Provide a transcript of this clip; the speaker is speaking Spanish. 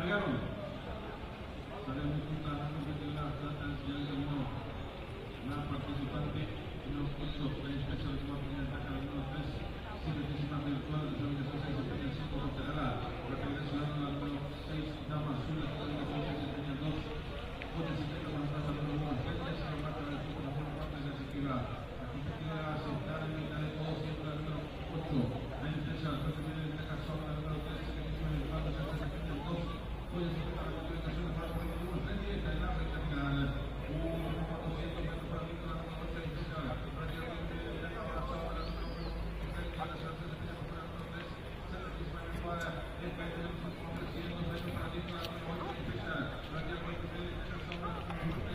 cambiaron. Sabemos que la participante no puso la inspección de cuatro en la cara número 3, simultánea virtual de la Organización de Protección Federal, la Federación número 6, Dama Azul, la Federación 2, Puede ser que más pasa por una fecha, se va a tratar de la forma parte de la actividad. La competidora aceptar en mitad de todo siempre la número 8, la intención de tener en esta caso la número 3, que es el cuadro de la Federación 2, puede ser que para la comunicación de para el número 3 y la recta final. 400 metros para mí, la número 8, prácticamente ya acaba la número 1, la Federación de la número 3, se participa en el país de los 300 metros para mí, la número 8, prácticamente